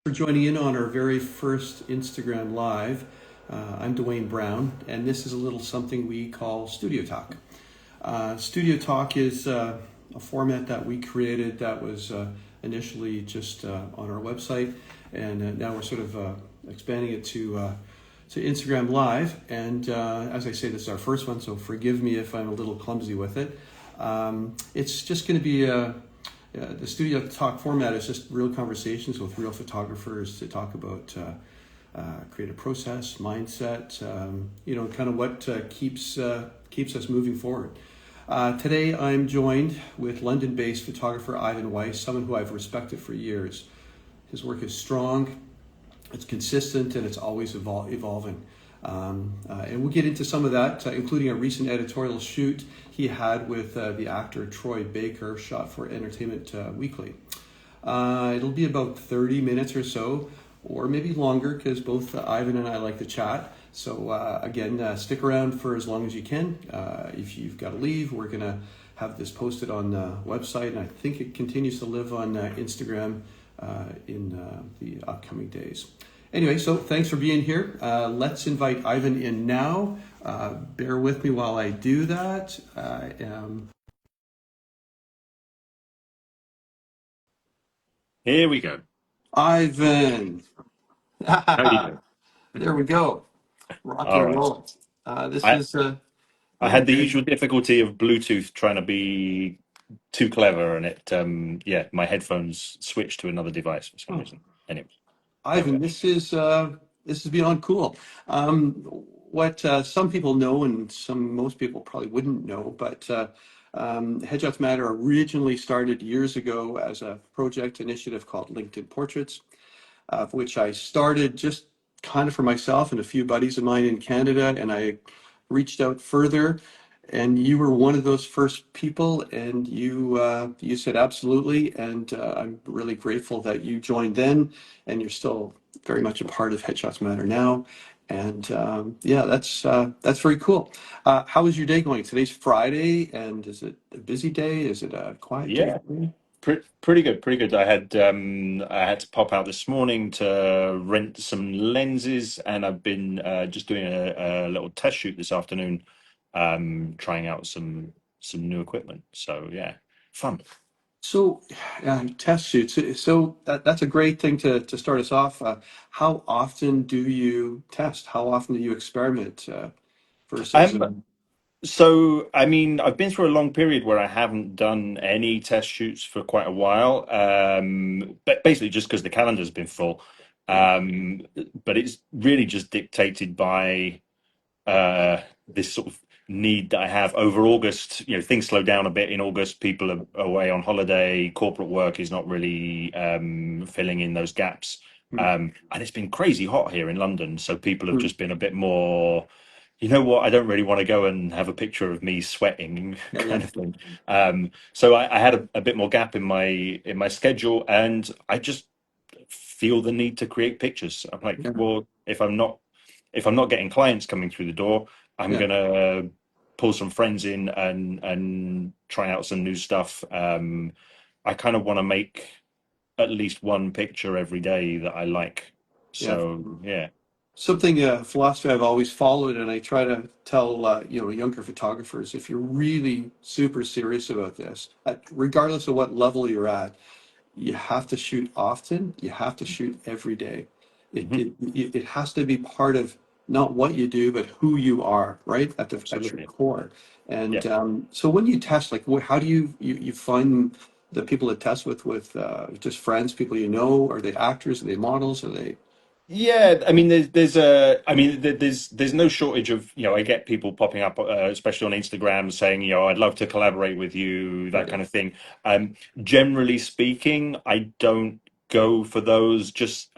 For joining in on our very first Instagram Live. I'm Dwayne Brown, and this is a little something we call StudioTalk. StudioTalk is a format that we created that was initially just on our website, and now we're sort of expanding it to Instagram Live. And as I say, this is our first one, so forgive me if I'm a little clumsy with it. It's just going to be the Studio Talk format is just real conversations with real photographers to talk about creative process, mindset, kind of what keeps us moving forward. Today I'm joined with London-based photographer Ivan Weiss, someone who I've respected for years. His work is strong, it's consistent, and it's always evolving. And we'll get into some of that, including a recent editorial shoot he had with the actor Troy Baker, shot for Entertainment Weekly. It'll be about 30 minutes or so, or maybe longer, because both Ivan and I like to chat. So again, stick around for as long as you can. If you've got to leave, we're going to have this posted on the website, and I think it continues to live on Instagram in the upcoming days. Anyway, so thanks for being here. Let's invite Ivan in now. Bear with me while I do that. Here we go. Ivan. How do you do? There we go. Rock All and right. roll. This I is, I yeah, had the usual difficulty of Bluetooth trying to be too clever, and my headphones switched to another device for some oh, reason. Anyway, there we Ivan, go. this is beyond cool. Um, what some people know, and most people probably wouldn't know, but Headshots Matter originally started years ago as a project initiative called LinkedIn Portraits, which I started just kind of for myself and a few buddies of mine in Canada, and I reached out further, and you were one of those first people, and you said absolutely, and I'm really grateful that you joined then, and you're still very much a part of Headshots Matter now, and yeah, that's very cool. How is your day going? Today's Friday, and is it a busy day? Is it a quiet day Yeah, for you? pretty good, pretty good. I had to pop out this morning to rent some lenses, and I've been just doing a little test shoot this afternoon, trying out some new equipment. So yeah, fun. So, test shoots. So that's a great thing to start us off. How often do you test? How often do you experiment versus? Um, So, I mean, I've been through a long period where I haven't done any test shoots for quite a while, but basically just because the calendar's been full. Yeah, Um, but it's really just dictated by this sort of need that I have over August. You know, things slow down a bit in August. People are away on holiday. Corporate work is not really filling in those gaps. mm, And it's been crazy hot here in London, so people have mm, just been a bit more, you know what, I don't really want to go and have a picture of me sweating yeah, kind yeah, of thing. So I had a bit more gap in my schedule, and I just feel the need to create pictures. I'm like, yeah, well, if I'm not getting clients coming through the door, I'm yeah, gonna pull some friends in and try out some new stuff. I kind of want to make at least one picture every day that I like. yeah. So yeah. Something philosophy I've always followed, and I try to tell younger photographers, if you're really super serious about this, regardless of what level you're at, you have to shoot often. You have to shoot every day. It Mhm. it it has to be part of not what you do, but who you are, right at the Absolutely. core. And Yeah. so when you test, like, how do you find the people to test with just friends, people you know? Are they actors? Are they models? Are they? Yeah, I mean, there's no shortage of, I get people popping up, especially on Instagram, saying, I'd love to collaborate with you, that Right. kind of thing. Generally speaking, I don't go for those. Just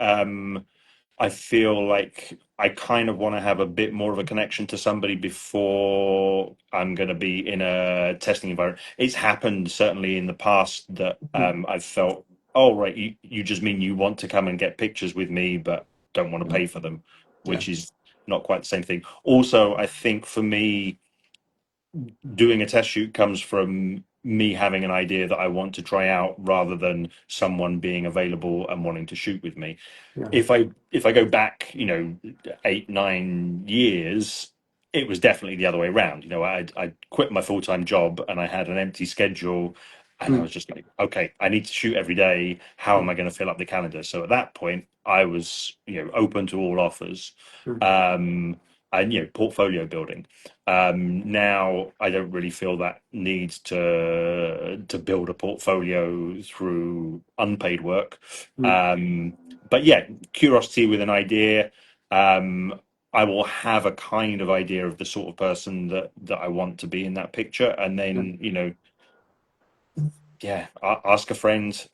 I feel like I kind of want to have a bit more of a connection to somebody before I'm going to be in a testing environment. It's happened certainly in the past that Mhm. I've felt, oh, right, you just mean you want to come and get pictures with me, but don't want to Yeah. pay for them, Yeah. which is not quite the same thing. Also, I think for me, doing a test shoot comes from me having an idea that I want to try out rather than someone being available and wanting to shoot with me. Yeah. If I go back, 8, 9 years, it was definitely the other way around. I quit my full-time job and I had an empty schedule, and I Mm, was just like, okay, I need to shoot every day. How am mm, I going to fill up the calendar? So at that point, I was, open to all offers, mm, um, and portfolio building. Now I don't really feel that need to build a portfolio through unpaid work. mm, But yeah, curiosity with an idea. Um, I will have a kind of idea of the sort of person that I want to be in that picture, and yeah, then yeah, ask a friend,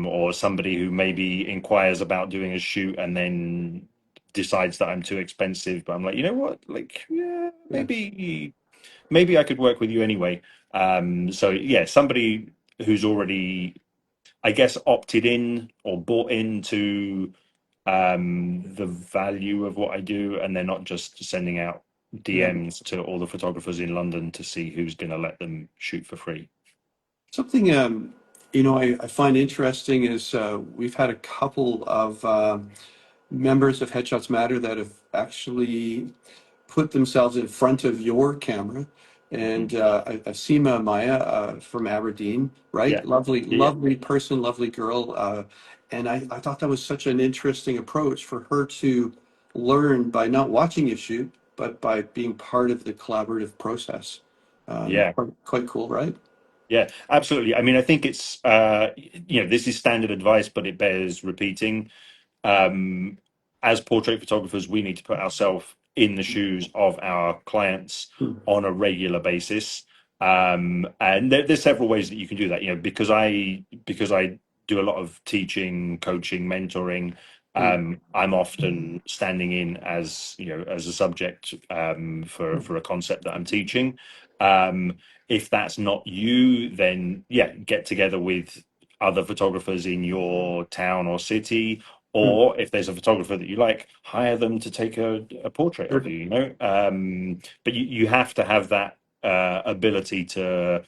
or somebody who maybe inquires about doing a shoot, and then decides that I'm too expensive. But I'm like, you know what? Like, yeah, yeah, maybe I could work with you anyway. So yeah, somebody who's already, I guess, opted in or bought into the value of what I do, and they're not just sending out yeah. DMs to all the photographers in London to see who's going to let them shoot for free. Something I find interesting is we've had a couple of members of Headshots Matter that have actually put themselves in front of your camera. Mhm. And Asima Maya from Aberdeen, right? Yeah, Lovely, yeah, yeah, lovely person, lovely girl. And I thought that was such an interesting approach for her to learn by not watching you shoot, but by being part of the collaborative process. yeah. Quite cool, right? Yeah, absolutely. I mean, I think it's this is standard advice, but it bears repeating. um, as portrait photographers, we need to put ourselves in the shoes of our clients Hmm, on a regular basis. And there's several ways that you can do that. Because I do a lot of teaching, coaching, mentoring. hmm, I'm often standing in as a subject, hmm, for a concept that I'm teaching. If that's not you, then yeah, get together with other photographers in your town or city, hmm. or if there's a photographer that you like, hire them to take a portrait of Sure. you. But you have to have that ability to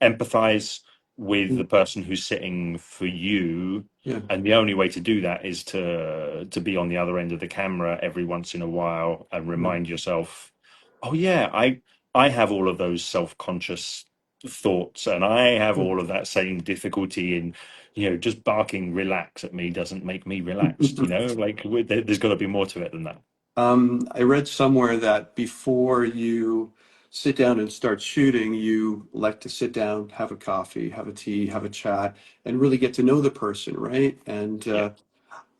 empathize with Hmm, the person who's sitting for you. yeah. And the only way to do that is to be on the other end of the camera every once in a while and Yeah. remind yourself, oh yeah, I have all of those self-conscious thoughts, and I have all of that same difficulty in, just barking relax at me doesn't make me relaxed. Like, there's got to be more to it than that. I read somewhere that before you sit down and start shooting, you like to sit down, have a coffee, have a tea, have a chat, and really get to know the person, right? And Yeah,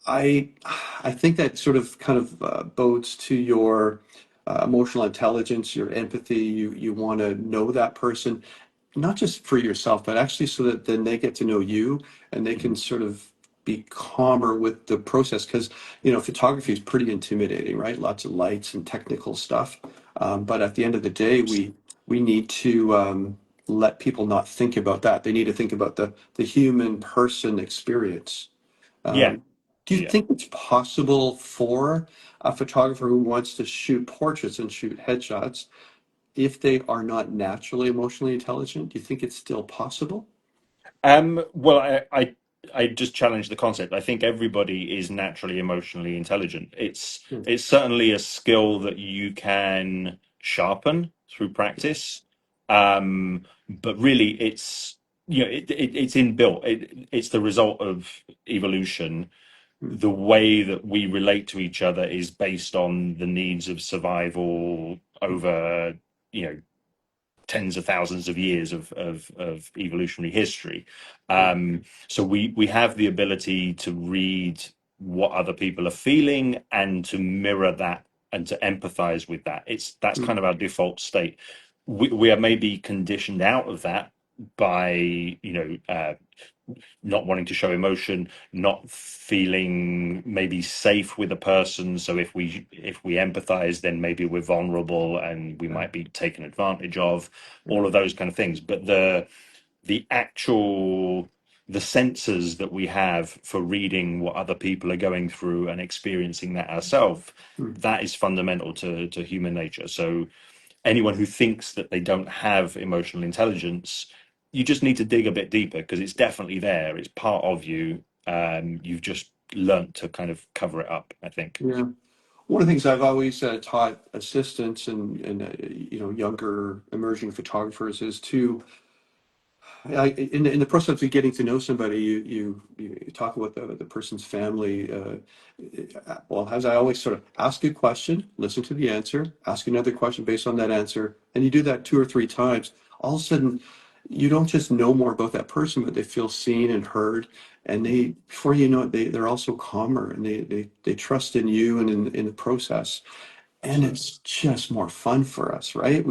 I, I think that sort of kind of bodes to your emotional intelligence, your empathy. You want to know that person, not just for yourself, but actually so that then they get to know you and they can mhm. sort of be calmer with the process. Because, photography is pretty intimidating, right? Lots of lights and technical stuff. But at the end of the day, we need to let people not think about that. They need to think about the human person experience. Yeah, Um, do you yeah. think it's possible for a photographer who wants to shoot portraits and shoot headshots, if they are not naturally emotionally intelligent, do you think it's still possible? Well, I just challenge the concept. I think everybody is naturally emotionally intelligent. It's Hmm, it's certainly a skill that you can sharpen through practice. But really, it's inbuilt. It's the result of evolution. hmm, The way that we relate to each other is based on the needs of survival hmm, over, you know, tens of thousands of years of evolutionary history. hmm, So we have the ability to read what other people are feeling and to mirror that and to empathize with that. That's hmm, kind of our default state. We are maybe conditioned out of that by, not wanting to show emotion, not feeling maybe safe with a person. So if we empathize, then maybe we're vulnerable and we yeah, might be taken advantage of, yeah, all of those kind of things. But the actual the senses that we have for reading what other people are going through and experiencing that ourselves, hmm, that is fundamental to human nature. So anyone who thinks that they don't have emotional intelligence you just need to dig a bit deeper because it's definitely there. It's part of you. You've just learnt to kind of cover it up, I think. Yeah. One of the things I've always taught assistants and younger emerging photographers is to in the process of getting to know somebody, you talk about the person's family. Well, as I always sort of ask a question, listen to the answer, ask another question based on that answer, and you do that two or three times. All of a sudden, you don't just know more about that person, but they feel seen and heard, and they before you know it, they're also calmer and they trust in you and in the process. And Absolutely. it's just more fun for us, right?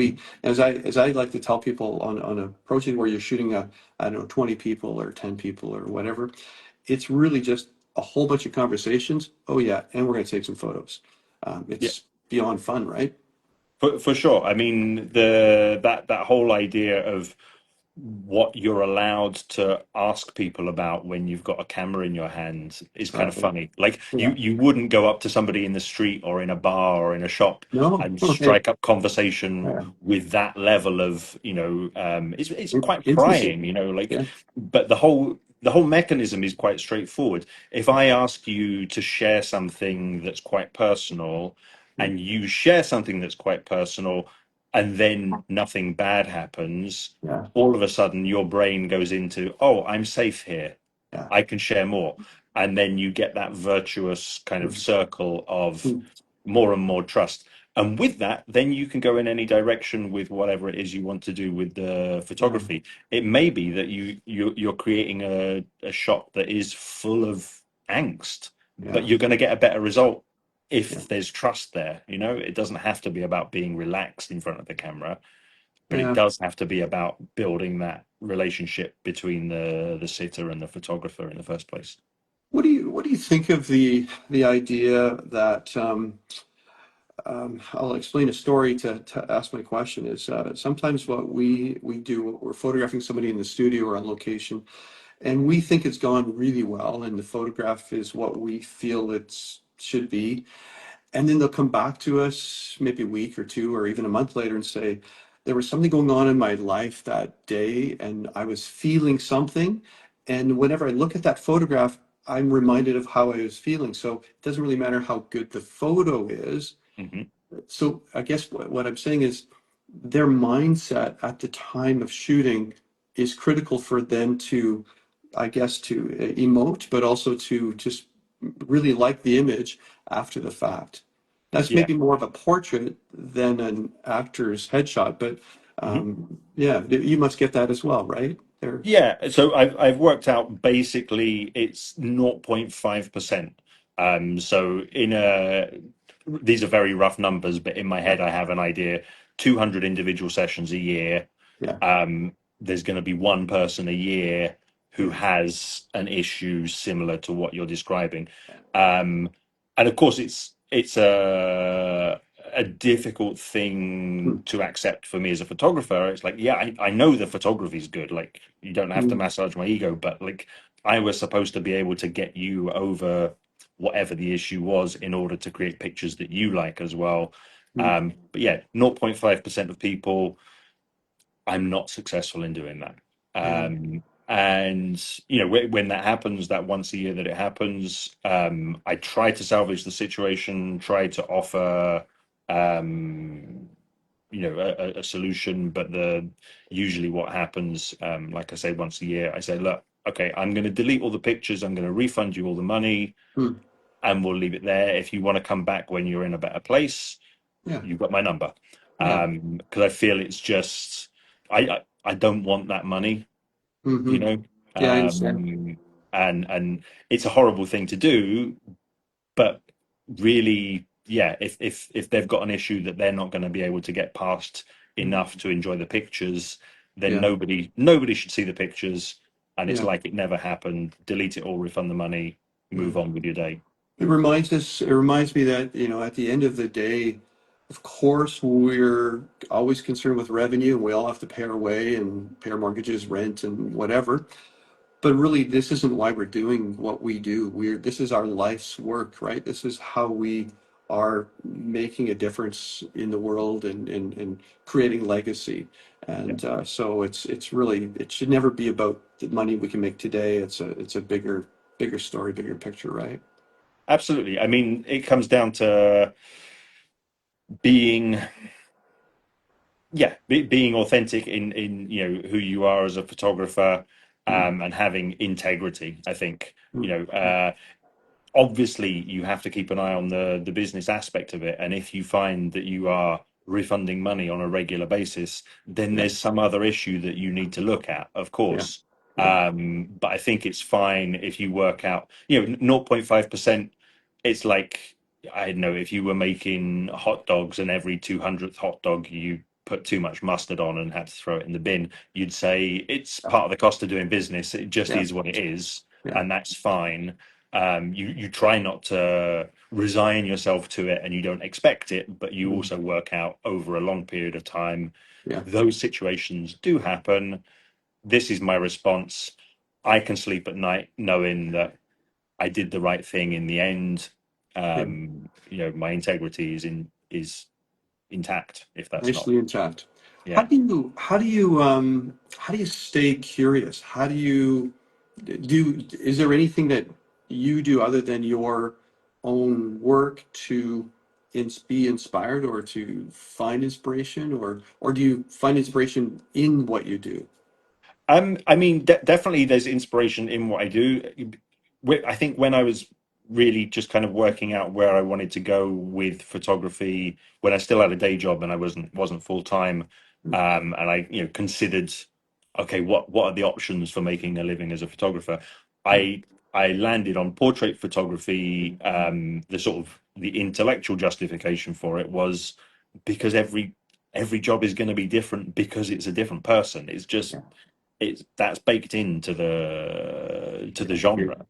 As I like to tell people on a project where you're shooting I don't know, 20 people or 10 people or whatever, it's really just a whole bunch of conversations. Oh yeah, and we're going to take some photos. Yeah. It's beyond fun, right? For sure. I mean, that whole idea of what you're allowed to ask people about when you've got a camera in your hand is kind of Exactly. funny. Like Yeah. you wouldn't go up to somebody in the street or in a bar or in a shop No. and Hey. strike up conversation Yeah. with that level of, it's quite Intimacy. prying, like, Yeah. but the whole mechanism is quite straightforward. If I ask you to share something that's quite personal Yeah. and you share something that's quite personal and then nothing bad happens, Yeah. all of a sudden your brain goes into, oh, I'm safe here. Yeah. I can share more. And then you get that virtuous kind of circle of Mm. more and more trust. And with that, then you can go in any direction with whatever it is you want to do with the Yeah. photography. It may be that you're creating a shot that is full of angst, but Yeah. you're going to get a better result Yeah. if there's trust there. It doesn't have to be about being relaxed in front of the camera, but it Yeah. does have to be about building that relationship between the sitter and the photographer in the first place. What do you think of the idea that I'll explain a story to ask my question is sometimes what we do, we're photographing somebody in the studio or on location, and we think it's gone really well, and the photograph is what we feel it should be. And then they'll come back to us maybe a week or two or even a month later and say, there was something going on in my life that day, and I was feeling something. And whenever I look at that photograph, I'm reminded of how I was feeling. So it doesn't really matter how good the photo is. Hmm. So I guess what I'm saying is their mindset at the time of shooting is critical for them to, I guess, to emote, but also to just really like the image after the fact. That's Yeah. maybe more of a portrait than an actor's headshot, but Mhm. yeah, you must get that as well, right? There, Yeah, so I've worked out basically it's 0.5%. So these are very rough numbers, but in my yeah, head I have an idea. 200 individual sessions a year. yeah, There's going to be one person a year who yeah, has an issue similar to what you're describing. Um, and of course, it's a difficult thing mm, to accept for me as a photographer. It's like, yeah, I know the photography is good. Like, you don't have to mm, massage my ego, but like, I was supposed to be able to get you over whatever the issue was in order to create pictures that you like as well. mm, But yeah, 0.5% of people, I'm not successful in doing that. yeah, And when that happens, that once a year that it happens, I try to salvage the situation, try to offer, um, a solution. But the usually what happens, like I say, once a year, I say, look, okay, I'm going to delete all the pictures, I'm going to refund you all the money, mm, and we'll leave it there. If you want to come back when you're in a better place, yeah, you've got my number. yeah, Because I feel it's just I don't want that money, you hmm, know. yeah, I understand. And it's a horrible thing to do, but really, yeah, if they've got an issue that they're not going to be able to get past enough to enjoy the pictures, then Yeah, nobody should see the pictures, and it's yeah, like it never happened. Delete it all, refund the money, yeah. move on with your day. It reminds me that, at the end of the day, of course, we're always concerned with revenue and we all have to pay our way and pay our mortgages, rent and whatever. But really, this isn't why we're doing what we do. This is our life's work, right? This is how we are making a difference in the world and creating legacy. Yeah. And so it's really, it should never be about the money we can make today. It's a bigger story, bigger picture, right? Absolutely. I mean, it comes down to being, yeah, being authentic in who you are as a photographer, Mm, and having integrity. I think mm, obviously you have to keep an eye on the business aspect of it, and if you find that you are refunding money on a regular basis, then yeah, there's some other issue that you need to look at, of yeah, course. yeah, But I think it's fine if you work out, 0.5%. It's like, I don't know, if you were making hot dogs and every 200th hot dog you put too much mustard on and had to throw it in the bin, you'd say it's yeah, part of the cost of doing business. It just yeah, is what it is, yeah. and that's fine. You try not to resign yourself to it, and you don't expect it, but you Mm, also work out over a long period of time. yeah, Those situations do happen. This is my response. I can sleep at night knowing that I did the right thing in the end. yeah. My integrity is intact. If that's not, Nicely intact. yeah. How do you stay curious? How do you is there anything that you do other than your own work to be inspired or to find inspiration, or do you find inspiration in what you do? I mean, definitely there's inspiration in what I do. I think when I was really just kind of working out where I wanted to go with photography, when I still had a day job and I wasn't full time, Mm, and I considered, okay, what are the options for making a living as a photographer? mm, I I landed on portrait photography. The sort of the intellectual justification for it was because every job is going to be different because it's a different person. It's just yeah, it's that's baked into the yeah, yeah, genre.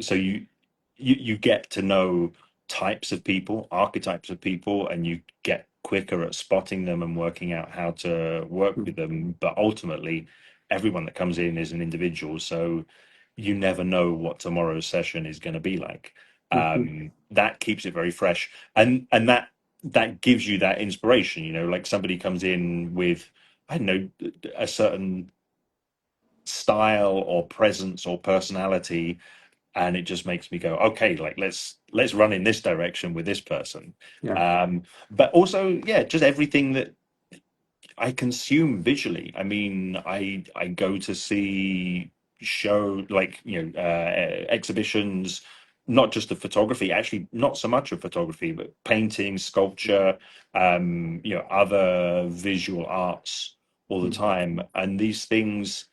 So you get to know types of people, archetypes of people, and you get quicker at spotting them and working out how to work mm, with them. But ultimately, everyone that comes in is an individual, so you never know what tomorrow's session is going to be like. mhm, That keeps it very fresh, and that gives you that inspiration. Like somebody comes in with, I don't know, a certain style or presence or personality, and it just makes me go, okay, like let's run in this direction with this person. yeah, But also, yeah, just everything that I consume visually. I mean, I go to see show like exhibitions, not just of photography, actually not so much of photography, but painting, sculpture, other visual arts all the mm, time. And these things,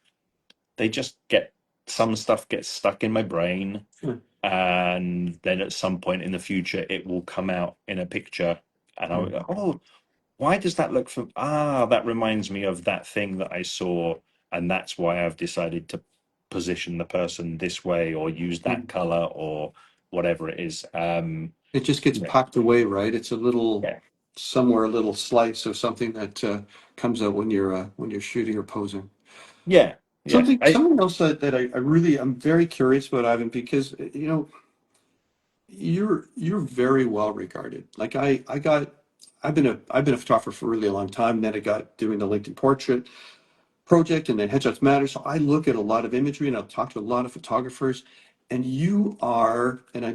they just get some stuff gets stuck in my brain, yeah, and then at some point in the future, it will come out in a picture, and yeah, oh, why does that look that reminds me of that thing that I saw, and that's why I've decided to position the person this way or use that mm. color or whatever it is. It just gets Yeah, packed away, right? It's a little yeah, somewhere, a little slice of something that comes out when you're shooting or posing. yeah, yeah. Something else that I'm very curious about, Ivan, because you're very well regarded. Like I've been a photographer for a really long time. Then I got doing the LinkedIn portrait project and then Headshots Matter. So I look at a lot of imagery and I'll talk to a lot of photographers. And you are, and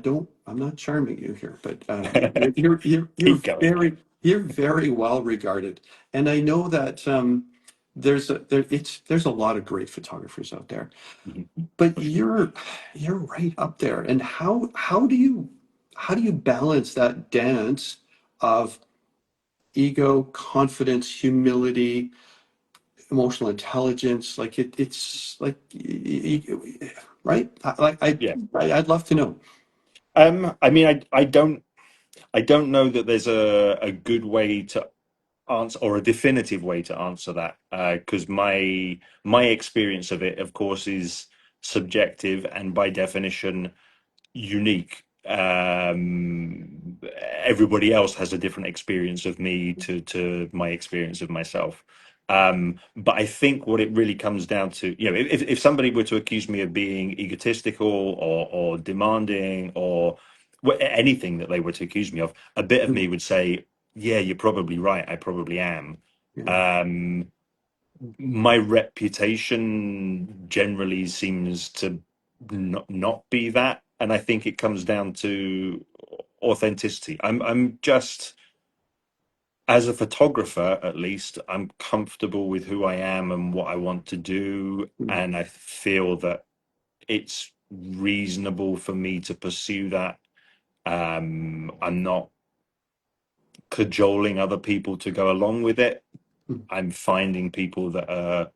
I'm not charming you here, but Keep going. you're very well regarded. And I know that there's a lot of great photographers out there, Mhm. but you're right up there. And how do you balance that dance of ego, confidence, humility, emotional intelligence? Like it's like right? Yeah. I'd love to know. I mean, I don't know that there's a good way to answer or a definitive way to answer that, because my experience of it, of course, is subjective and by definition unique. Everybody else has a different experience of me to my experience of myself. But I think what it really comes down to, if somebody were to accuse me of being egotistical or demanding or anything that they were to accuse me of, a bit of Mm. me would say, yeah, you're probably right. I probably am. Yeah. Um, my reputation generally seems to not be that, and I think it comes down to authenticity. I'm just, as a photographer, at least, I'm comfortable with who I am and what I want to do, Mm. and I feel that it's reasonable for me to pursue that. I'm not cajoling other people to go along with it. Mm. I'm finding people that are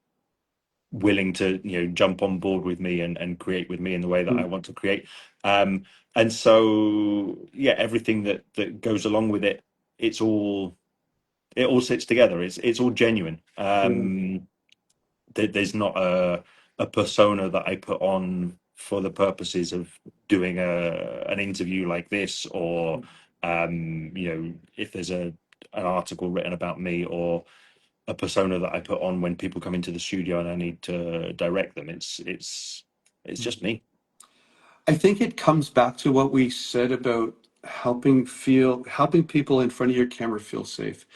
willing to, jump on board with me and create with me in the way that I Mm. want to create. Um, and so, yeah, everything that goes along with it, it's all it all sits together. It's all genuine. Yeah. There's not a persona that I put on for the purposes of doing an interview like this, or if there's an article written about me, or a persona that I put on when people come into the studio and I need to direct them. It's Mm. just me. I think it comes back to what we said about helping people in front of your camera feel safe.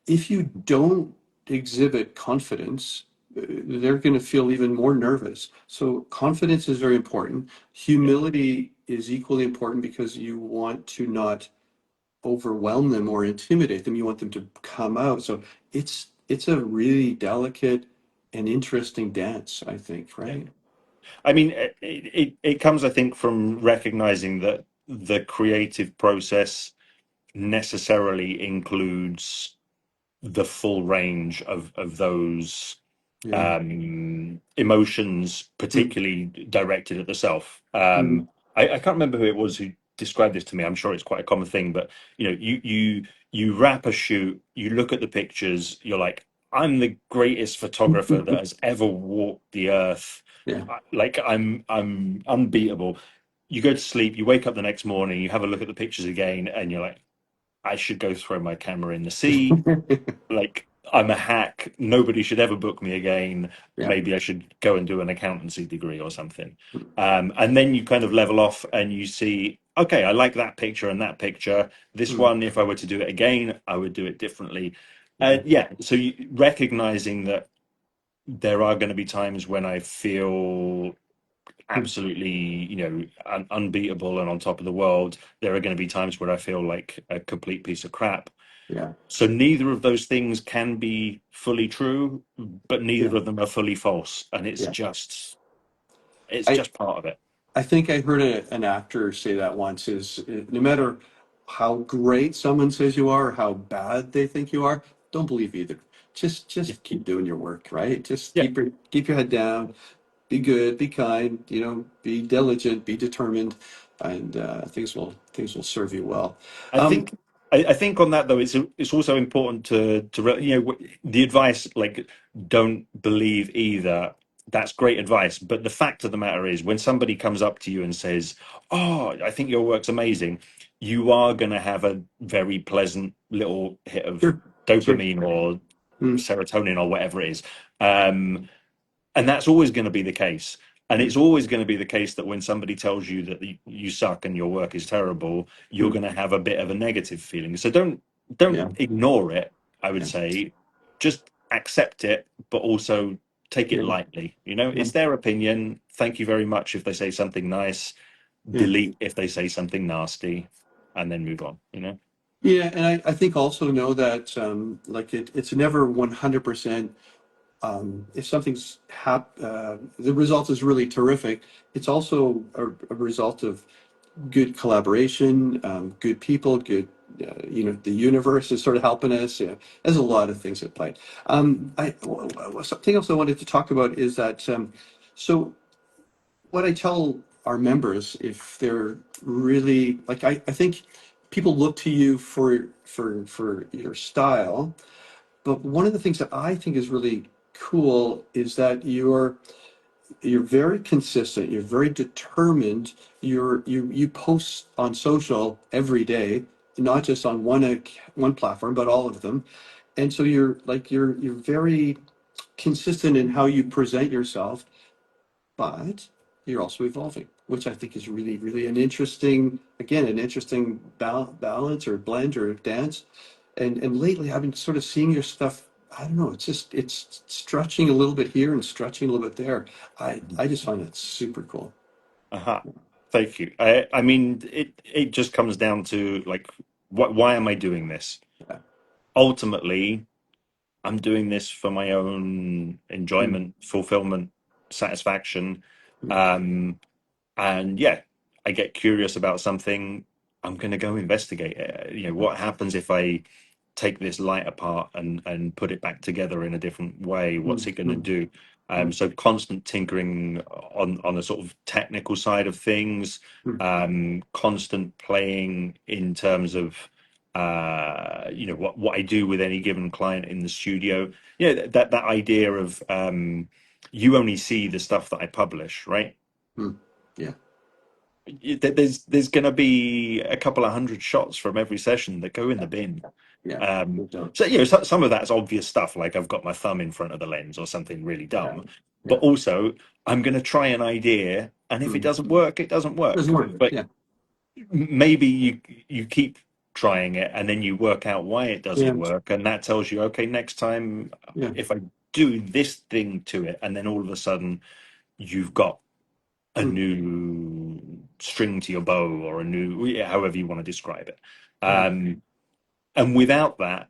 If you don't exhibit confidence, they're going to feel even more nervous. So confidence is very important. Yeah, Humility is equally important because you want to not overwhelm them or intimidate them. You want them to come out. So it's a really delicate and interesting dance, I think, yeah. right? I mean, it comes, I think, from recognizing that the creative process necessarily includes the full range of those Yeah. emotions, Mm. particularly directed at the self. Mm. I can't remember who it was who described this to me. I'm sure it's quite a common thing, but you wrap a shoot, you look at the pictures, you're like, I'm the greatest photographer that has ever walked the earth. Yeah. Like I'm unbeatable. You go to sleep, you wake up the next morning, you have a look at the pictures again, and you're like, I should go throw my camera in the sea. Like, I'm a hack. Nobody should ever book me again. Yeah. Maybe I should go and do an accountancy degree or something. And then you kind of level off and you see, okay, I like that picture and that picture. This Mm. one, if I were to do it again, I would do it differently. Yeah. Yeah, so recognizing that there are going to be times when I feel Mm. absolutely, unbeatable and on top of the world. There are going to be times where I feel like a complete piece of crap. Yeah. So neither of those things can be fully true, but Yeah. neither of them are fully false, and it's Yeah. just it's I just part of it. I think I heard an actor say that once is no matter how great someone says you are or how bad they think you are, don't believe either. Yeah, Just keep doing your work, right? Just yeah. keep your head down, be good, be kind, be diligent, be determined, and things will serve you well. I Um, think I think on that though, it's also important the advice, like, don't believe either. That's great advice, but the fact of the matter is, when somebody comes up to you and says, "Oh, I think your work's amazing," you are going to have a very pleasant little hit of sure, sure. dopamine or Mm. serotonin or whatever it is. Um, and that's always going to be the case. And Mm. it's always going to be the case that when somebody tells you that you suck and your work is terrible, you're Mm. going to have a bit of a negative feeling. So Yeah, don't ignore it. I would yeah, say just accept it, but also take it yeah, lightly. It's yeah, their opinion. Thank you very much if they say something nice. yeah. Delete if they say something nasty, and then move on. Yeah, and I think also know that like it's never 100%. If the result is really terrific, it's also a result of good collaboration, good people, good, the universe is sort of helping us. Yeah, there's a lot of things at play. Something else I wanted to talk about is that, so what I tell our members, if they're really like, I think people look to you for your style, but one of the things that I think is really cool is that you're very consistent, you're very determined, you post on social every day, not just on one platform but all of them, and so you're very consistent in how you present yourself, but you're also evolving. which I think is really, really an interesting, again, an interesting balance or blend or dance. And lately, I've been sort of seeing your stuff. I don't know. It's just it's stretching a little bit here and stretching a little bit there. I just find it super cool. Uh-huh. Thank you. I mean, it just comes down to like, why am I doing this? Yeah. Ultimately, I'm doing this for my own Mm, enjoyment, fulfillment, satisfaction. mm, Um, and yeah, I get curious about something, I'm going to go investigate it. What happens if I take this light apart and put it back together in a different way? What's mm, it going to mm, do? mm, So constant tinkering on the sort of technical side of things, mm, constant playing in terms of what I do with any given client in the studio. That idea of you only see the stuff that I publish, right? mm. Yeah, There's going to be a couple of hundred shots from every session that go in the bin. yeah. No doubt. So some of that's obvious stuff, like I've got my thumb in front of the lens or something really Yeah, dumb. But yeah. also, I'm going to try an idea, and if it Mm. doesn't work, it doesn't Doesn't work. work. But Yeah, maybe you keep trying it, and then you work out why it doesn't yeah, work, and that tells you, okay, next time yeah. if I do this thing to it, and then all of a sudden you've got a Mm. new string to your bow, or a new, yeah, however you want to describe it. Yeah, And without that,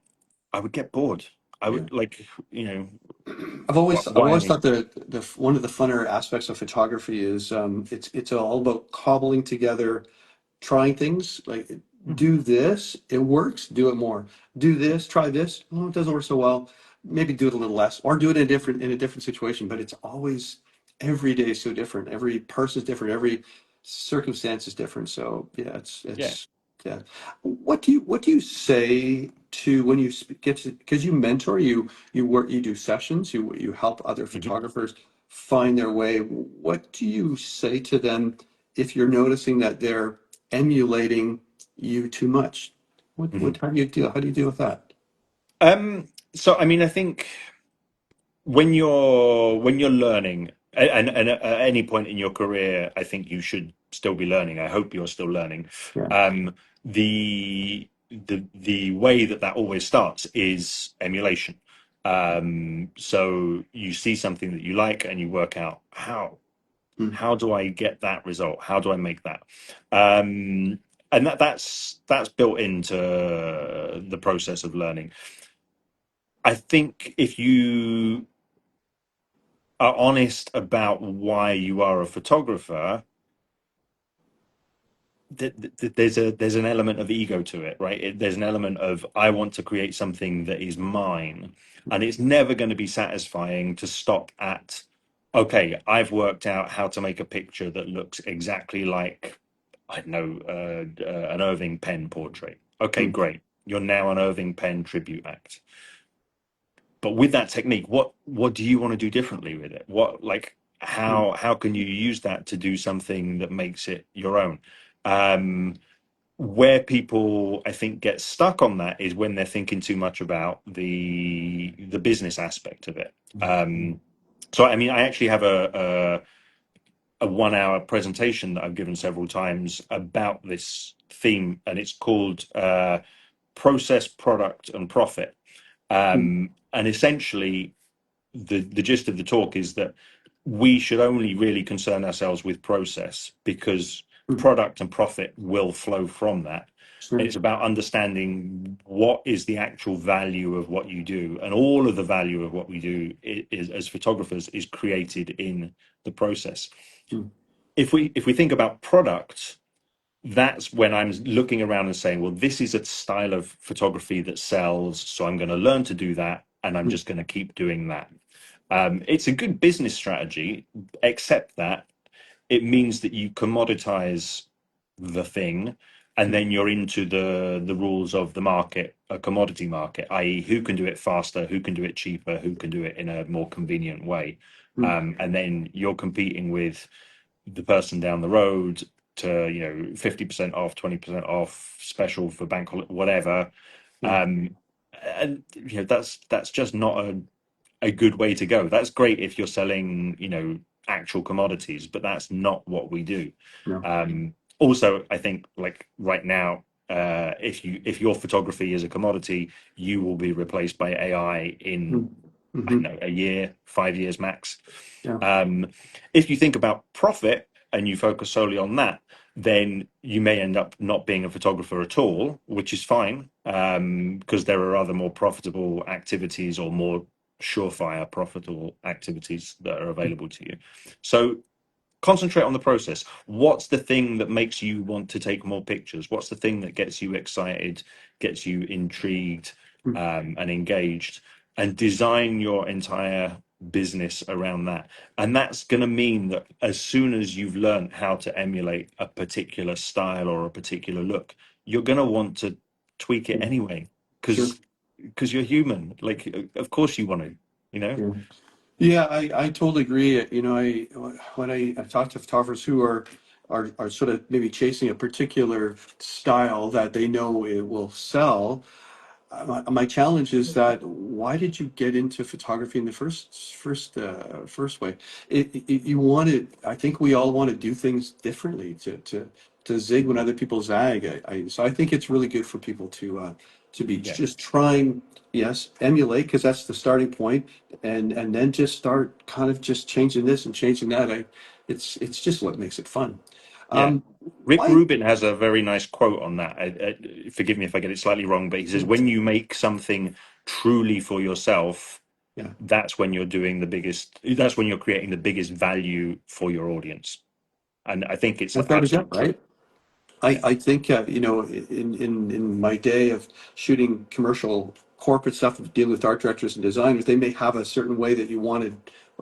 I would get bored. I yeah. would like, you know, I've why always me? thought that the one of the funner aspects of photography is it's all about cobbling together, trying things like do this, it works, do it more. Do this, try this. Oh, it doesn't work so well. Maybe do it a little less, or do it in a different situation. But it's always every day is so different. Every person's different. Every circumstance is different. So yeah, Yeah. it's yeah. What do you say to when you get to, because you mentor, you work, you do sessions, you help other Hmm. photographers find their way. What do you say to them if you're noticing that they're emulating you too much? Hmm. How do you deal? How do you deal with that? So I mean, I think when you're learning, and at any point in your career, I think you should still be learning. I hope you're still learning. Yeah. Um, the way that always starts is emulation. So you see something that you like, and you work out Mm, how do I get that result? How do I make that? And that's built into the process of learning. I think if you are honest about why you are a photographer, there's an element of ego to it, right? There's an element of, I want to create something that is mine, and it's never going to be satisfying to stop at, okay, I've worked out how to make a picture that looks exactly like, I don't know, an Irving Penn portrait. Okay, mm, great, you're now an Irving Penn tribute act. But with that technique, what do you want to do differently with it? What, like, mm, how can you use that to do something that makes it your own? um where people, I think, get stuck on that is when they're thinking too much about the business aspect of it. So I mean, I actually have a 1 hour presentation that I've given several times about this theme, and it's called process, product, and profit. mm, And essentially, the gist of the talk is that we should only really concern ourselves with process, because mm. product and profit will flow from that. Sure. It's about understanding what is the actual value of what you do, and all of the value of what we do is, as photographers, is created in the process. Mm, If we think about product, that's when I'm looking around and saying, well, this is a style of photography that sells, so I'm going to learn to do that, and I'm mm, just going to keep doing that. It's a good business strategy, except that it means that you commoditize the thing, and mm, then you're into the rules of the market, a commodity market, i.e., who can do it faster, who can do it cheaper, who can do it in a more convenient way. mm, And then you're competing with the person down the road to, 50% off, 20% off, special for bank holiday, whatever. yeah. Um, and that's just not a good way to go. That's great if you're selling, actual commodities, but that's not what we do. No. Also, I think like right now, if your photography is a commodity, you will be replaced by AI in, I don't Mm-hmm. know, a year, 5 years max. Yeah. Um, if you think about profit and you focus solely on that, then you may end up not being a photographer at all, which is fine, because there are other more profitable activities or more surefire profitable activities that are available to you. So concentrate on the process. What's the thing that makes you want to take more pictures? What's the thing that gets you excited, gets you intrigued, and engaged? And design your entire business around that. And that's going to mean that as soon as you've learned how to emulate a particular style or a particular look, you're going to want to tweak it anyway, Sure. because you're human. Like, of course you want to, you know? Yeah. Yeah, I totally agree. You know, I talk to photographers who are sort of maybe chasing a particular style that they know it will sell. My challenge is that why did you get into photography in the first way? You wanted, I think we all want to do things differently to zig when other people zag. So I think it's really good for people to be Yeah. just trying, yes, emulate because that's the starting point, and then just start kind of just changing this and changing that. It's just what makes it fun. Yeah. Um, Rick why? Rubin has a very nice quote on that. Forgive me if I get it slightly wrong, but he says, when you make something truly for yourself, Yeah, that's when you're doing the biggest, that's when you're creating the biggest value for your audience. And I think it's without a doubt, absolutely true. right? I think you know, in my day of shooting commercial corporate stuff, dealing with art directors and designers, they may have a certain way that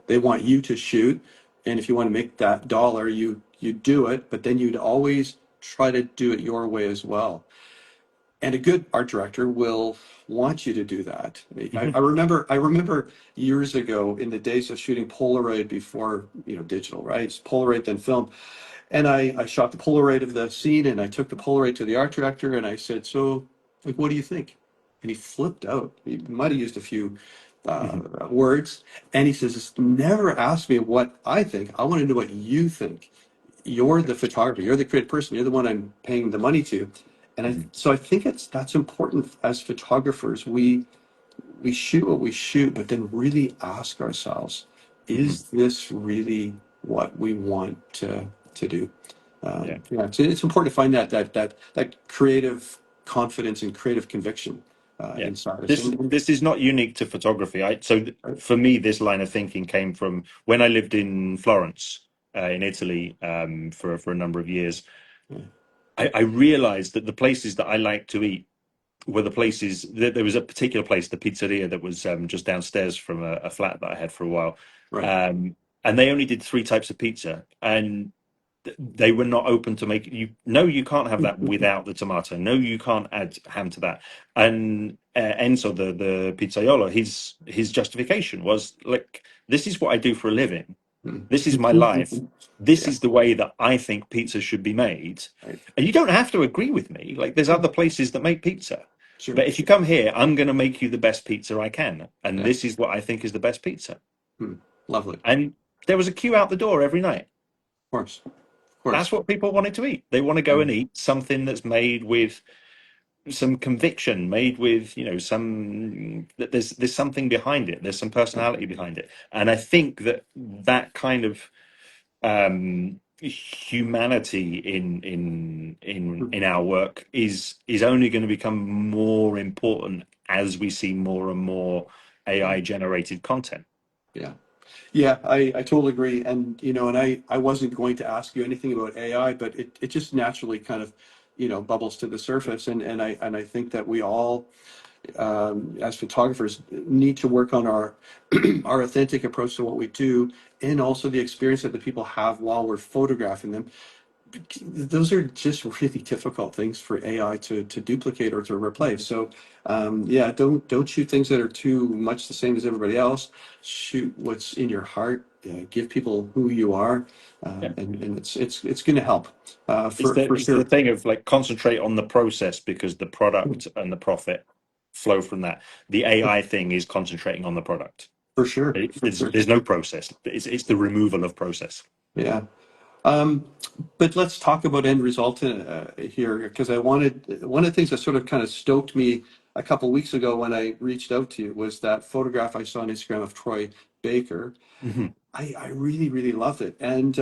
they want you to shoot, and if you want to make that dollar, you do it, but then you'd always try to do it your way as well. And a good art director will want you to do that. Mhm. I remember years ago in the days of shooting Polaroid before, you know, digital, right? It's Polaroid then film. And I shot the Polaroid of the scene and I took the Polaroid to the art director and I said, so, like, what do you think? And he flipped out. He might have used a few Mhm. words. And he says, never ask me what I think. I want to know what you think. You're the photographer. You're the creative person. You're the one I'm paying the money to. And Mhm. so I think that's important as photographers. We shoot what we shoot, but then really ask ourselves, Mhm. is this really what we want to do? Yeah. Yeah, it's important to find that creative confidence and creative conviction Yeah. inside us. This is not unique to photography. For me, this line of thinking came from when I lived in Florence, in Italy, for a number of years. Yeah, I realized that the places that I like to eat were the places that there was a particular place, the pizzeria, that was just downstairs from a flat that I had for a while. right. Um, and they only did three types of pizza, and they were not open to make you. No, you can't have that without the tomato. No, you can't add ham to that. And Enzo, the pizzaiolo, his justification was like, this is what I do for a living. This is my life. This Yeah, is the way that I think pizza should be made. right. And you don't have to agree with me. Like, there's other places that make pizza. Sure. But if you come here, I'm going to make you the best pizza I can. And Yeah. this is what I think is the best pizza. Hmm. Lovely. Of And there was a queue out the door every night. course. Of That's course. what people wanted to eat. They want to go and eat something that's made with some conviction, made with, some that there's something behind it. There's some personality behind it. And I think that that kind of humanity in our work is only going to become more important as we see more and more AI generated content. Yeah. Yeah, I totally agree. And, you know, and I wasn't going to ask you anything about AI, but it just naturally kind of, you know, bubbles to the surface. And I think that we all, as photographers, need to work on our our authentic approach to what we do, and also the experience that the people have while we're photographing them. Those are just really difficult things for AI to duplicate or to replace. So yeah, don't shoot things that are too much the same as everybody else. Shoot what's in your heart. Give people who you are, Yeah. and it's going to help It's for the sure. thing of like concentrate on the process because the product and the profit flow from that. The AI thing is concentrating on the product. For sure, for sure. There's no process. It's the removal of process. Yeah. Um, but let's talk about end result here, because I wanted one of the things that sort of kind of stoked me a couple weeks ago when I reached out to you was that photograph I saw on Instagram of Troy Baker. Mhm. I really, really loved it. And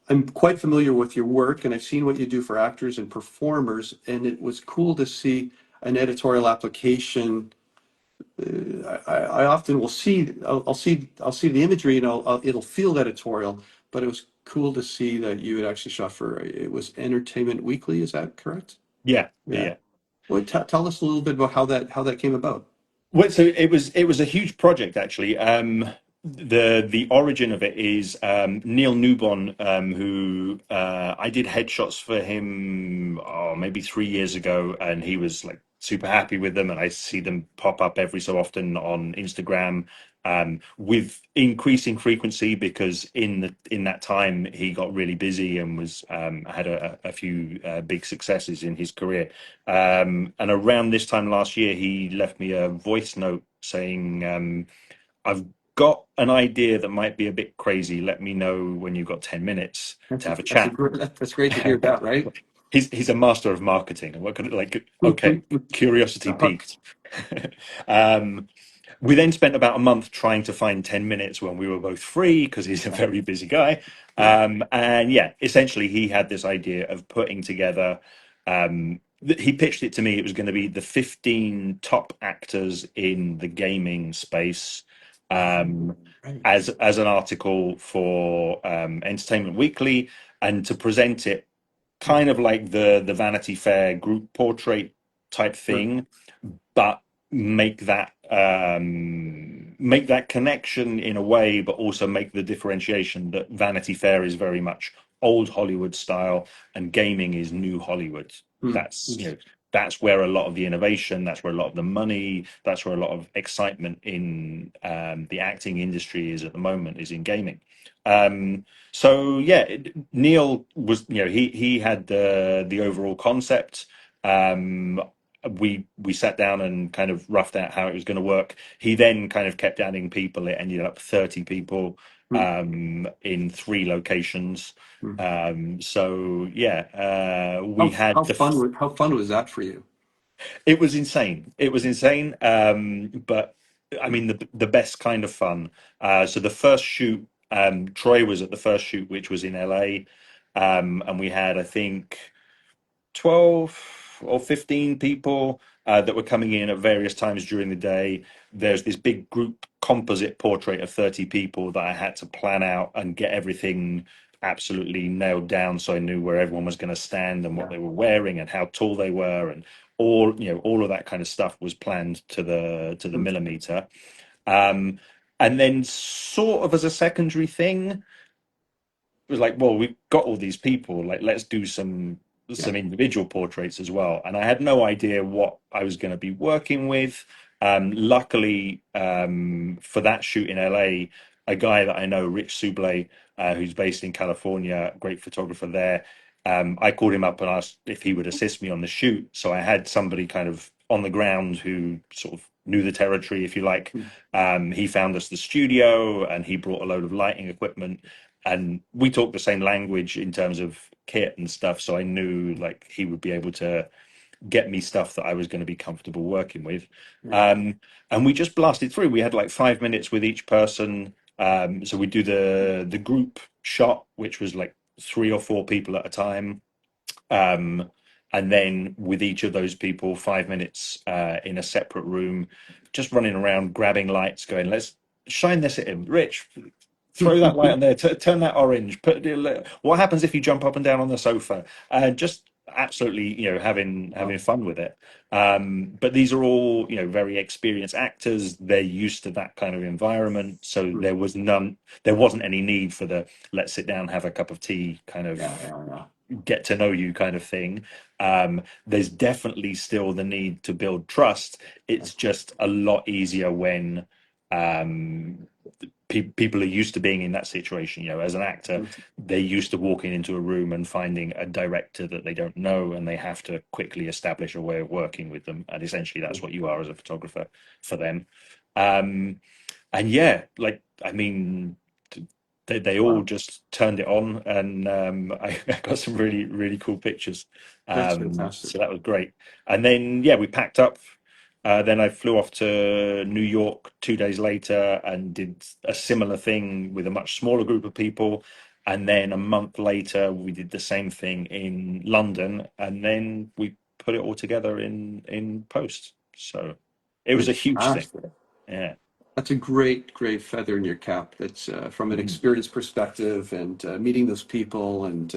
I'm quite familiar with your work, and I've seen what you do for actors and performers, and it was cool to see an editorial application. I often will see, I'll see the imagery, and it'll feel editorial, but it was cool to see that you had actually shot for, it was Entertainment Weekly, is that correct? Yeah, Yeah. yeah. Well, tell us a little bit about how that came about. Well, so it was a huge project actually. The origin of it is Neil Newbon, who I did headshots for him maybe 3 years ago, and he was like super happy with them, and I see them pop up every so often on Instagram with increasing frequency because in that time he got really busy and was had a few big successes in his career. And around this time last year, he left me a voice note saying, I've got an idea that might be a bit crazy. Let me know when you've got 10 minutes to have a chat. That's great to hear that, right? He's a master of marketing. And what could like, okay, curiosity Uh, piqued. um, we then spent about a month trying to find 10 minutes when we were both free because he's a very busy guy. Yeah. And yeah, essentially, he had this idea of putting together. He pitched it to me. It was going to be the 15 top actors in the gaming space um, Right. as an article for Entertainment Weekly, and to present it kind of like the Vanity Fair group portrait type Sure. thing, but make that connection in a way, but also make the differentiation that Vanity Fair is very much old Hollywood style and gaming is new Hollywood. Mm, That's mm, that's where a lot of the innovation, that's where a lot of the money, that's where a lot of excitement in the acting industry is at the moment, is in gaming. So yeah, Neil was, he had the overall concept. Um, we sat down and kind of roughed out how it was going to work. He then kind of kept adding people. It ended up 30 people mm, in 3 locations. mm. So yeah, we had How fun was that for you? it was insane. It was insane. But I mean, the best kind of fun. So the first shoot, Troy was at the first shoot, which was in LA, and we had, I think, 12 or 15 people that were coming in at various times during the day. There's this big group composite portrait of 30 people that I had to plan out and get everything absolutely nailed down so I knew where everyone was going to stand and what Yeah. they were wearing and how tall they were, and all of that kind of stuff was planned to the Mm, millimeter. And then sort of as a secondary thing, was like, well, we've got all these people, like let's do yeah. some individual portraits as well. And I had no idea what I was going to be working with. Luckily, for that shoot in LA, a guy that I know, Rich Sublé, who's based in California, great photographer there. I called him up and asked if he would assist me on the shoot. So I had somebody kind of on the ground who sort of knew the territory, if you like. Mm, He found us the studio and he brought a load of lighting equipment, and we talked the same language in terms of kit and stuff, so I knew like he would be able to get me stuff that I was going to be comfortable working with. yeah. And we just blasted through. We had like 5 minutes with each person. So we do the group shot, which was like 3 or 4 people at a time. um, and then with each of those people, 5 minutes in a separate room, just running around, grabbing lights, going, let's shine this at him. Rich, throw that light on there, turn that orange. What happens if you jump up and down on the sofa? Just absolutely, having Wow. fun with it. But these are all, very experienced actors. They're used to that kind of environment, so Mm, there wasn't any need for the let's sit down, have a cup of tea kind of yeah, yeah, yeah. get to know you kind of thing. There's definitely still the need to build trust. It's just a lot easier when people are used to being in that situation. As an actor, they're used to walking into a room and finding a director that they don't know, and they have to quickly establish a way of working with them. And essentially, that's what you are as a photographer for them. Um, and yeah, like I mean, they all Wow, just turned it on, and I got some really really cool pictures. that's fantastic. So that was great. And then yeah, we packed up. Then I flew off to New York 2 days later and did a similar thing with a much smaller group of people. And then a month later, we did the same thing in London, and then we put it all together in post. So it was a huge thing. Fantastic. Yeah. That's a great, great feather in your cap. That's from an Mhm. experience perspective and meeting those people and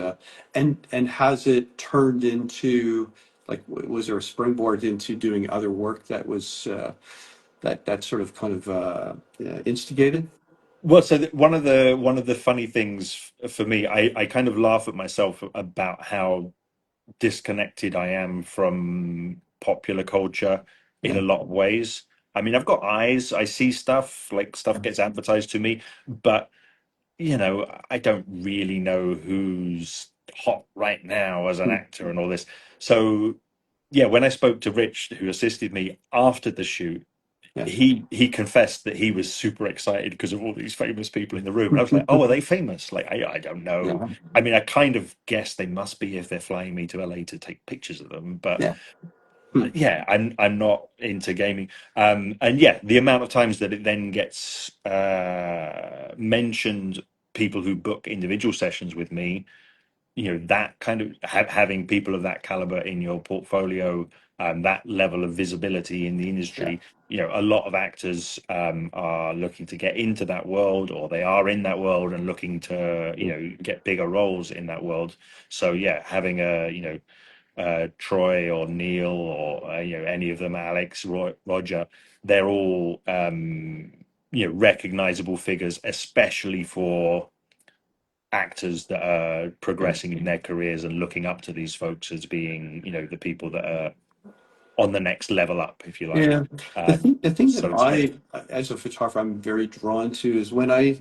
has it turned into like was there a springboard into doing other work that was that sort of kind of instigated? Well, so one of the funny things for me, I kind of laugh at myself about how disconnected I am from popular culture in Yeah. a lot of ways. I mean, I've got eyes, I see stuff, like stuff gets advertised to me, but I don't really know who's hot right now as an Hmm. actor and all this. So, yeah, when I spoke to Rich, who assisted me after the shoot, Yeah. he confessed that he was super excited because of all these famous people in the room. And I was like, oh, are they famous? Like, I don't know. Yeah. I mean, I kind of guess they must be if they're flying me to LA to take pictures of them. But Yeah. Hmm. yeah, I'm not into gaming. And yeah, the amount of times that it then gets mentioned, people who book individual sessions with me, that kind of having people of that caliber in your portfolio, that level of visibility in the Yeah. industry. A lot of actors are looking to get into that world, or they are in that world and looking to get bigger roles in that world. So yeah, having a Troy or Neil or any of them, Alex, Roger, they're all recognizable figures, especially for actors that are Yeah. progressing in their careers and looking up to these folks as being, the people that are on the next level up, if you like. Yeah. The thing that So it's great. as a photographer, I'm very drawn to is when I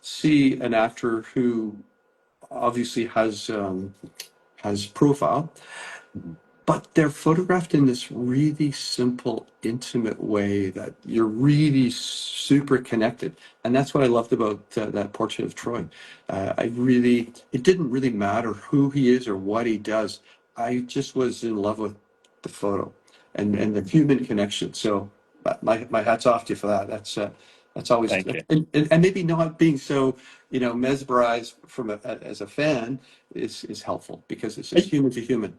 see an actor who obviously has profile, Mhm. but they're photographed in this really simple, intimate way that you're really super connected. And that's what I loved about that portrait of Troy. It didn't really matter who he is or what he does. I just was in love with the photo and the human connection. So my hat's off to you for that. That's always, Thank you. and maybe not being so, mesmerized as a fan is helpful because it's just human to human.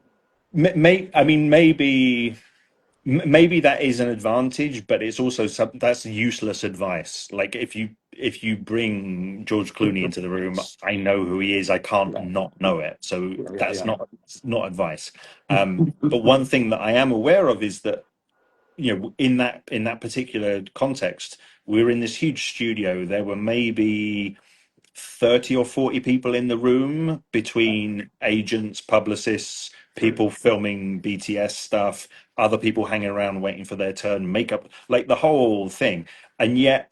I mean, maybe that is an advantage, but it's also that's useless advice. Like if you bring George Clooney into the room, I know who he is. I can't Yeah, not know it. So yeah, yeah, that's yeah. not advice. But one thing that I am aware of is that in that particular context, we were in this huge studio. There were maybe 30 or 40 people in the room between agents, publicists, Sure. people filming BTS stuff, other people hanging around waiting for their turn, makeup, like the whole thing. And yet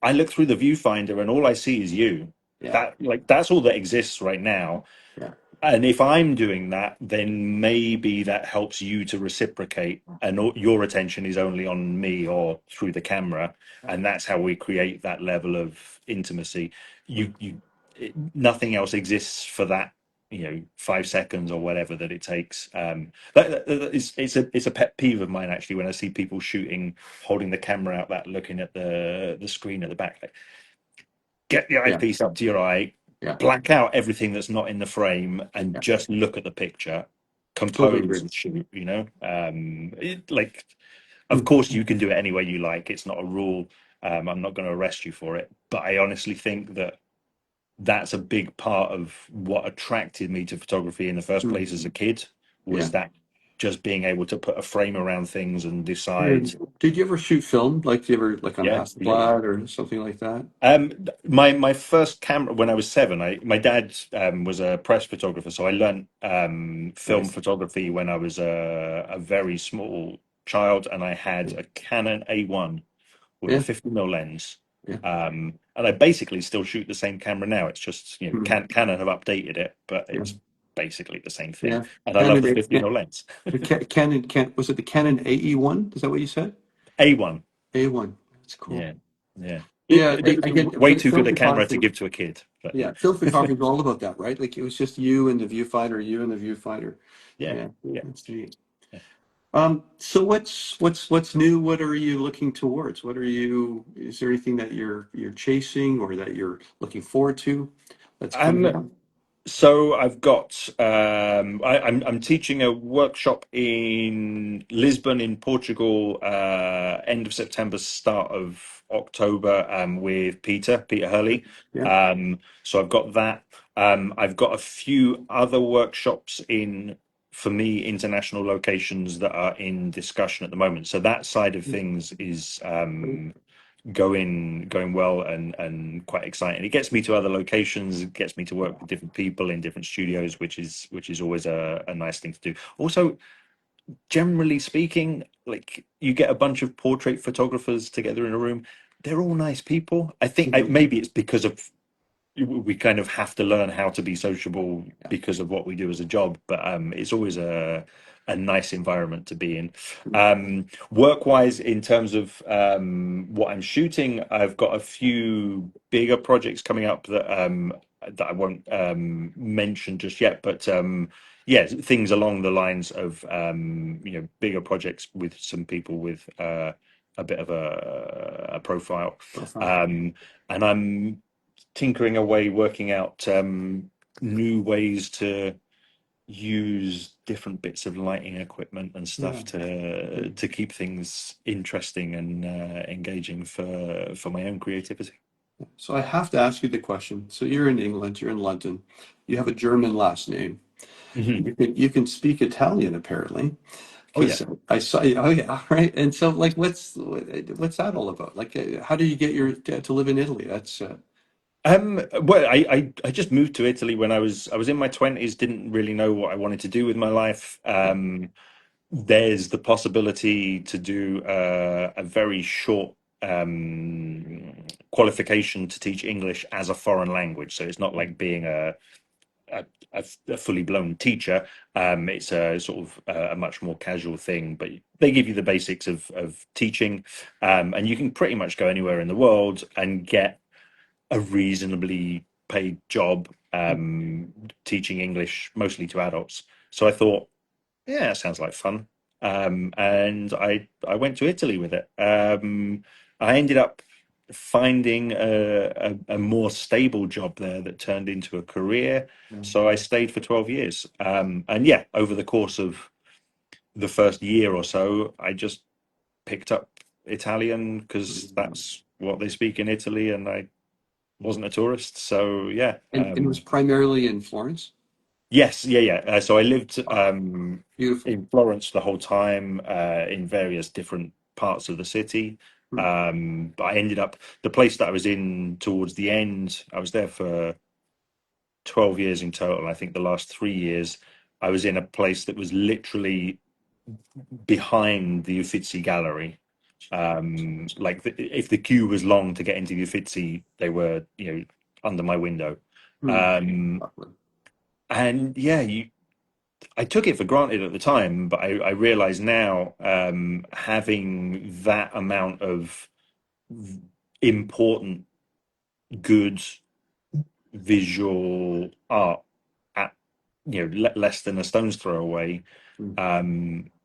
I look through the viewfinder and all I see is you. Yeah, That's all that exists right now. yeah, And if I'm doing that, then maybe that helps you to reciprocate, and your attention is only on me or through the camera, yeah. and that's how we create that level of intimacy. Nothing else exists for that, 5 seconds or whatever that it takes. It's a pet peeve of mine actually when I see people shooting, holding the camera out, that looking at the screen at the back. Like, get the Yeah, eyepiece up to your eye, yeah, black out everything that's not in the frame, and yeah. just look at the picture. Totally Compose agree. the shoot. Of course, you can do it any way you like. It's not a rule. I'm not going to arrest you for it. But I honestly think that that's a big part of what attracted me to photography in the first Mm. place as a kid, Yeah. was that just being able to put a frame around things and decide. And did you ever shoot film? Like, did you ever like on Yeah, yeah, yeah. Hasselblad or something like that? My first camera when I was 7, my dad was a press photographer, so I learned film Nice. photography when I was a very small child, and I had Yeah. a Canon A1 with a Yeah. 50mm lens. Yeah. And I basically still shoot the same camera now. It's just, Hmm. Canon have updated it, but Yeah. it's basically the same thing. Yeah. And I love Canon, the 50 mil lens. Was it the Canon AE1? Is that what you said? A1. A1. That's cool. Yeah, yeah. Yeah, I get Way too good film a camera to photography. give to a kid, but Yeah, film photography is all about that, right? Like it was just you and the viewfinder, you and the viewfinder. yeah, Yeah, yeah. that's neat. Yeah. So what's new? What are you looking towards? What are you? Is there anything that you're chasing or that you're looking forward to that's coming Um, up? So I've got I'm teaching a workshop in Lisbon in Portugal, end of September, start of October, with Peter Hurley. Yeah. So I've got that. I've got a few other workshops in, for me, international locations that are in discussion at the moment. So that side of things is going well and quite exciting. It gets me to other locations, it gets me to work with different people in different studios, which is always a nice thing to do. Also, generally speaking, like you get a bunch of portrait photographers together in a room, they're all nice people. I think Mhm. maybe it's because of we kind of have to learn how to be sociable Yeah. because of what we do as a job, but it's always a nice environment to be in. Mhm. Work wise, in terms of what I'm shooting, I've got a few bigger projects coming up that I won't mention just yet, but yeah, things along the lines of bigger projects with some people with a bit of a profile. Profile. And I'm tinkering away, working out new ways to use different bits of lighting equipment and Yeah. stuff to keep things interesting and engaging for my own creativity. So I have to ask you the question. So you're in England, you're in London, you have a German last name. Mhm. You can speak Italian apparently, Oh yeah. because I saw you. Oh yeah, right. And so like, what's that all about? Like, how do you get your to live in Italy? That's Well, I just moved to Italy when I was in my 20s, didn't really know what I wanted to do with my life. There's the possibility to do a very short qualification to teach English as a foreign language. So it's not like being a, a fully blown teacher. It's a sort of a much more casual thing, but they give you the basics of teaching, and you can pretty much go anywhere in the world and get a reasonably paid job teaching English, mostly to adults. So I thought, yeah, that sounds like fun. And I went to Italy with it. I ended up finding a more stable job there that turned into a career. So I stayed for 12 years. And yeah, over the course of the first year or so, I just picked up Italian because that's what they speak in Italy, and I wasn't a tourist. So yeah, and it was primarily in Florence. yes, yeah, yeah. So I lived Wow, beautiful. in Florence the whole time, in various different parts of the city. Hmm. But I ended up the place that I was in towards the end. I was there for 12 years in total. I think the last 3 years I was in a place that was literally behind the Uffizi Gallery. Like if the queue was long to get into the Uffizi, they were, under my window. Hmm. Um, and yeah, I took it for granted at the time, but I realize now, having that amount of important, good visual art at less than a stone's throw away, Hmm.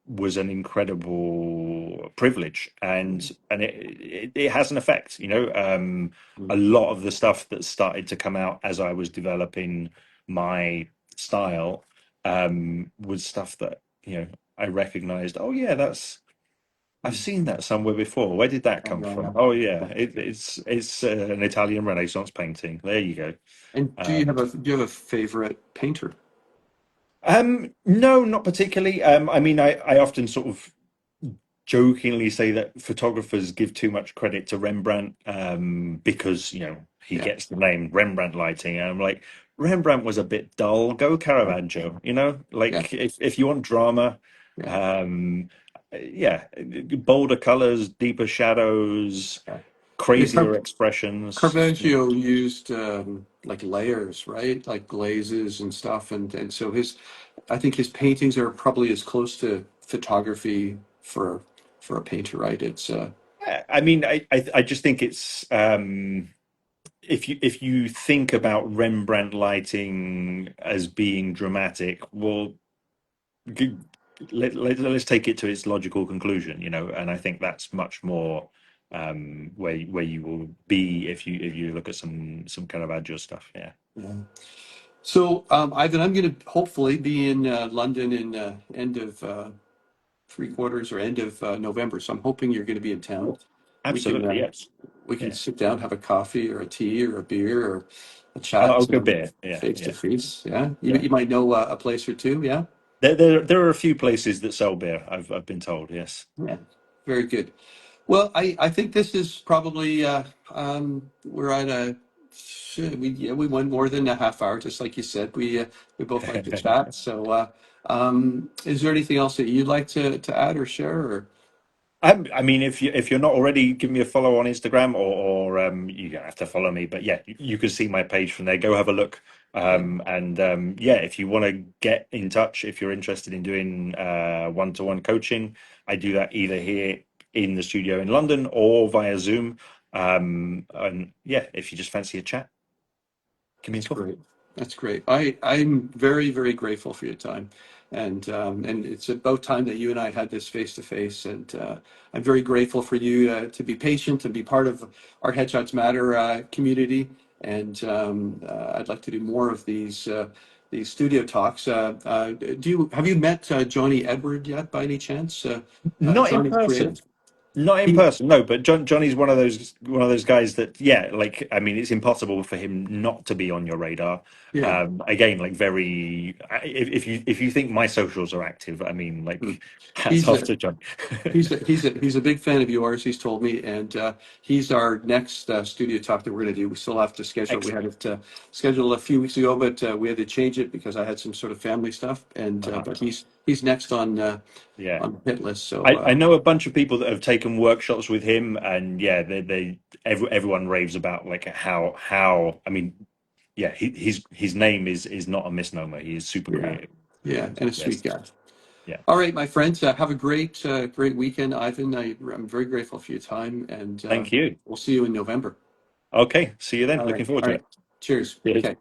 was an incredible privilege, and it has an effect. Hmm. A lot of the stuff that started to come out as I was developing my style was stuff that I recognized. Oh yeah, I've Hmm. seen that somewhere before. Where did that Oh, come yeah, from? yeah. Oh yeah, Yeah. it's an Italian Renaissance painting. There you go. And Um, do you have a favorite painter? no, not particularly. I mean, I often sort of jokingly say that photographers give too much credit to Rembrandt, because he Yeah, gets the name Rembrandt lighting, and I'm like, Rembrandt was a bit dull. Go yeah, Caravaggio. yeah, Like if you want drama, yeah. um, yeah, bolder colors, deeper shadows. Yeah. Yeah, crazier expressions. Caravaggio used like layers, right? Like glazes and stuff, and so I think his paintings are probably as close to photography for a painter, right? It's I mean, I just think it's if you think about Rembrandt lighting as being dramatic, well, g- let's take it to its logical conclusion, and I think that's much more where you will be if you look at some kind of Caravaggio stuff. Yeah. yeah. So, Ivan, I'm going to hopefully be in London in end of three quarters or end of November. So I'm hoping you're going to be in town. We can Absolutely, yes. we can Yeah. sit down, have a coffee or a tea or a beer or a chat I'll go beer. Yeah, face to yeah, face. Yeah, yeah. you might know a place or two. Yeah, There are a few places that sell beer. I've been told. Yes. yeah, very good. Well, I think this is probably we're at a we went more than a half hour, just like you said. We both like to chat. So, is there anything else that you'd like to add or share? Or I mean, if you're not already, give me a follow on Instagram, or you don't have to follow me, but yeah, you can see my page from there. Go have a look, yeah, and yeah, if you want to get in touch, if you're interested in doing one-to-one coaching, I do that either here in the studio in London or via Zoom. And yeah, if you just fancy a chat, give me a that's call. great. That's great. I'm very grateful for your time, and it's about time that you and I had this face to face. And I'm very grateful for you to be patient and be part of our Headshots Matter community. And I'd like to do more of these studio talks. Have you met Johnny Edward yet, by any chance? Not in Johnny person. Creative. Not in He, person, no. But Johnny's one of those guys that, yeah, like I mean, it's impossible for him not to be on your radar. yeah. Again, like very. If you think my socials are active, I mean, Hmm. like hats He's off a to Johnny. he's a big fan of yours. He's told me, and he's our next studio talk that we're going to do. We still have to schedule it. We had Excellent. it scheduled a few weeks ago, but we had to change it because I had some sort of family stuff. And Uh-huh. but he's next Yeah, on the hit list. So I know a bunch of people that have taken workshops with him, and yeah, everyone raves about like how. I mean, yeah, his name is not a misnomer. He is super yeah, creative. yeah, And and a sweet yes, guy. yeah. All right, my friends, have a great weekend, Ivan. I'm very grateful for your time, and Thank you. we'll see you in November. Okay, see you then. All right, Looking forward all to right. it. Cheers. Cheers. Okay.